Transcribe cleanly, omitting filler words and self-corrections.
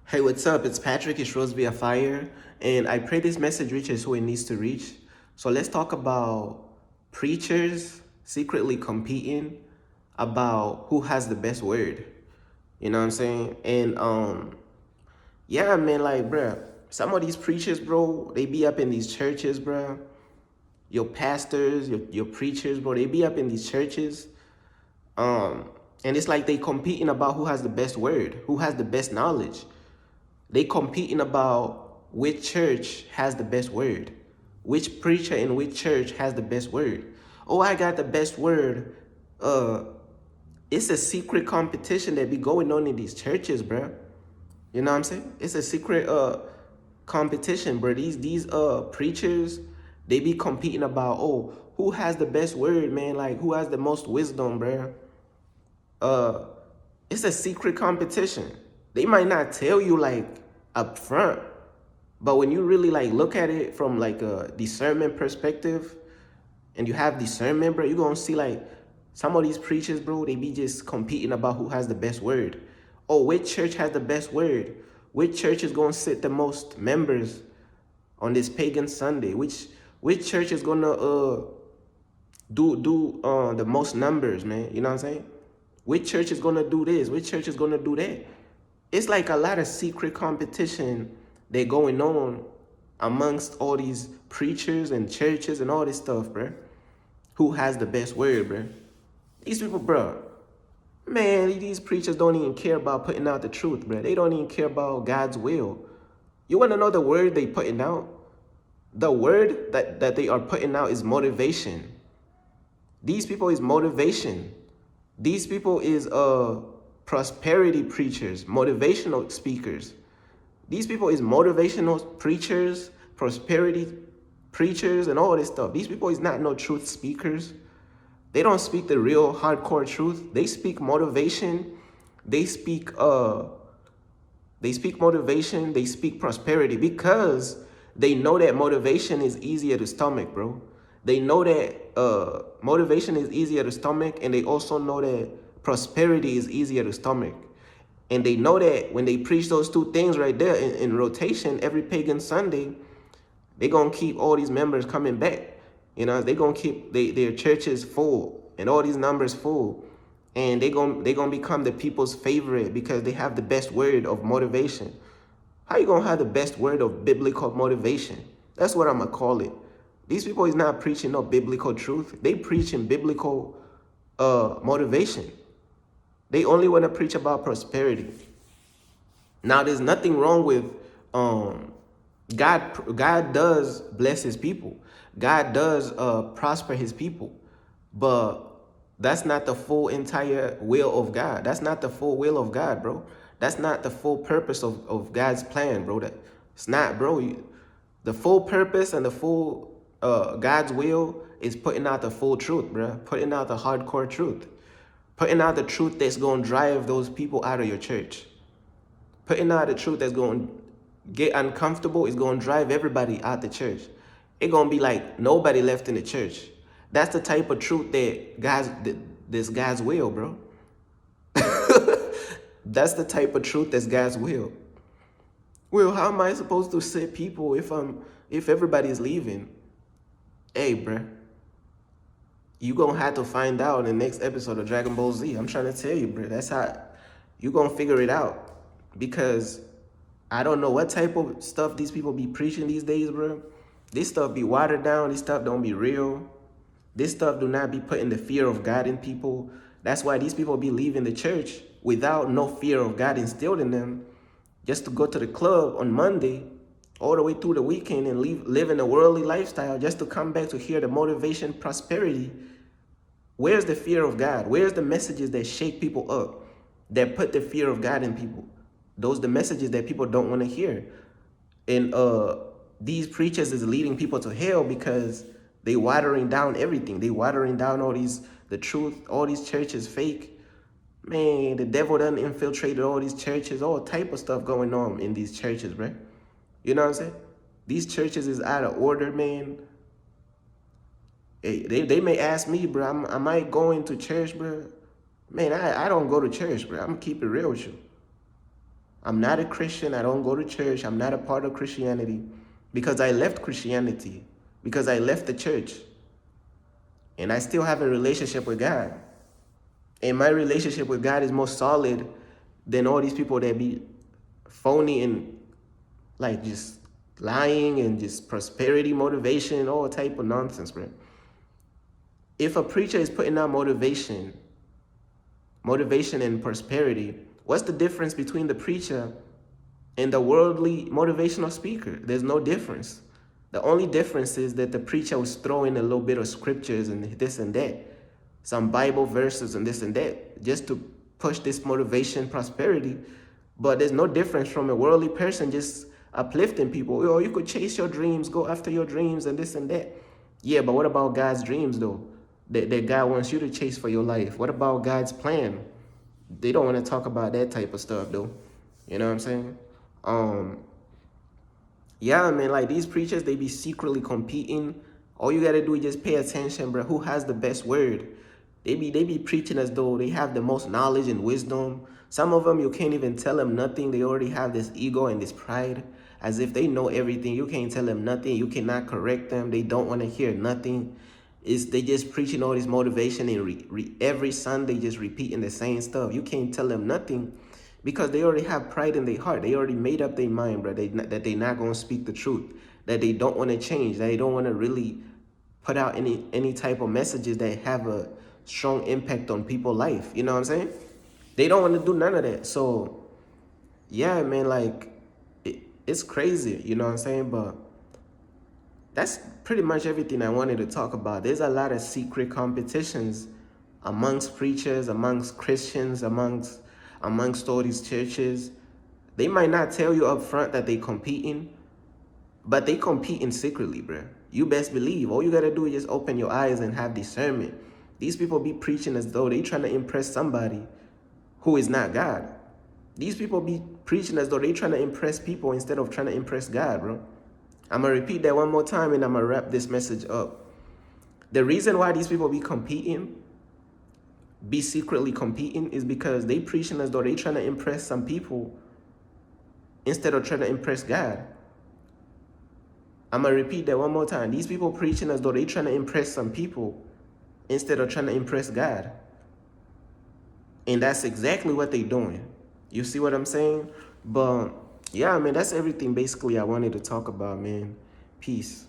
Hey, what's up? It's Patrick. It's Rose via Fire, and I pray this message reaches who it needs to reach. So let's talk about preachers secretly competing about who has the best word. You know what I'm saying? And yeah, man, like, bruh, some of these preachers, bro, they be up in these churches, bruh. Your pastors, your preachers, bro, they be up in these churches. Um, and it's like they competing about who has the best word, who has the best knowledge. They competing about which church has the best word, which preacher in which church has the best word. Oh, I got the best word. Uh, it's a secret competition that be going on in these churches, bro. You know what I'm saying? It's a secret competition, bro. These preachers, they be competing about, oh, who has the best word, man? Like, who has the most wisdom, bro? uh it's a secret competition. They might not tell you like up front, but when you really like look at it from like a discernment perspective and you have discernment, bro, you're gonna see like some of these preachers, bro, they be just competing about who has the best word. Oh, which church has the best word? Which church is gonna sit the most members on this pagan Sunday? Which church is gonna do the most numbers, man? You know what I'm saying? Which church is gonna do this? Which church is gonna do that? It's like a lot of secret competition that going on amongst all these preachers and churches and all this stuff, bro. Who has the best word, bro? These people, bro. Man, these preachers don't even care about putting out the truth, bro. They don't even care about God's will. You wanna know the word they putting out? The word that they are putting out is motivation. These people is motivation. These people is prosperity preachers, motivational speakers. These people is motivational preachers, prosperity preachers, and all this stuff. These people is not no truth speakers. They don't speak the real hardcore truth. They speak motivation. They speak motivation. They speak prosperity because they know that motivation is easier to stomach, bro. They know that motivation is easier to stomach, and they also know that prosperity is easier to stomach. And they know that when they preach those two things right there in rotation every pagan Sunday, they're going to keep all these members coming back. You know, they're going to keep their churches full and all these numbers full. And they're gonna become the people's favorite because they have the best word of motivation. How you gonna have the best word of biblical motivation? That's what I'm gonna call it. These people is not preaching no biblical truth. They preaching biblical motivation. They only want to preach about prosperity. Now, there's nothing wrong with God. God does bless His people. God does prosper His people, but that's not the full entire will of God. That's not the full will of God, bro. That's not the full purpose of God's plan, bro. It's not, bro. The full purpose and the full God's will is putting out the full truth, bro. Putting out the hardcore truth. Putting out the truth that's going to drive those people out of your church. Putting out the truth that's going to get uncomfortable is going to drive everybody out the church. It's going to be like nobody left in the church. That's the type of truth this God's will, bro. That's the type of truth that's God's will. Well, how am I supposed to sit people if everybody's leaving? Hey, bro, you gonna have to find out in the next episode of Dragon Ball Z. I'm trying to tell you, bro. That's how you gonna figure it out. Because I don't know what type of stuff these people be preaching these days, bro. This stuff be watered down. This stuff don't be real. This stuff do not be putting the fear of God in people. That's why these people be leaving the church without no fear of God instilled in them, just to go to the club on Monday all the way through the weekend and live in a worldly lifestyle just to come back to hear the motivation, prosperity. Where's the fear of God? Where's the messages that shake people up, that put the fear of God in people? Those are the messages that people don't want to hear. And these preachers is leading people to hell because they watering down everything. They watering down the truth, all these churches fake. Man, the devil done infiltrated all these churches, all type of stuff going on in these churches, bro. You know what I'm saying? These churches is out of order, man. They may ask me, bro, am I going to church, bro? Man, I don't go to church, bro. I'm gonna keep it real with you. I'm not a Christian. I don't go to church. I'm not a part of Christianity because I left Christianity, because I left the church. And I still have a relationship with God. And my relationship with God is more solid than all these people that be phony and like just lying and just prosperity motivation and all type of nonsense, bro. If a preacher is putting out motivation and prosperity, what's the difference between the preacher and the worldly motivational speaker? There's no difference. The only difference is that the preacher was throwing a little bit of scriptures and this and that, some Bible verses and this and that, just to push this motivation, prosperity. But there's no difference from a worldly person just uplifting people. Oh, you could chase your dreams, go after your dreams and this and that. Yeah, but what about God's dreams though? That God wants you to chase for your life. What about God's plan? They don't want to talk about that type of stuff though. You know what I'm saying? Yeah, man, like these preachers, they be secretly competing. All you gotta do is just pay attention, bro. Who has the best word? They be preaching as though they have the most knowledge and wisdom. Some of them, you can't even tell them nothing. They already have this ego and this pride, as if they know everything. You can't tell them nothing. You cannot correct them. They don't want to hear nothing. They just preaching all this motivation and every Sunday just repeating the same stuff. You can't tell them nothing because they already have pride in their heart. They already made up their mind, bro, that they're not going to speak the truth, that they don't want to change, that they don't want to really put out any type of messages that have a strong impact on people's life. You know what I'm saying? They don't want to do none of that. So, yeah, man, like, it's crazy, you know what I'm saying? But that's pretty much everything I wanted to talk about. There's a lot of secret competitions amongst preachers, amongst Christians, amongst all these churches. They might not tell you up front that they competing, but they competing secretly, bro. You best believe. All you gotta do is just open your eyes and have discernment. These people be preaching as though they trying to impress somebody who is not God. These people be preaching as though they trying to impress people instead of trying to impress God, bro. I'm going to repeat that one more time and I'm going to wrap this message up. The reason why these people be secretly competing is because they preaching as though they trying to impress some people instead of trying to impress God. I'm going to repeat that one more time. These people preaching as though they trying to impress some people instead of trying to impress God. And that's exactly what they doing. You see what I'm saying? But yeah, man, that's everything basically I wanted to talk about, man. Peace.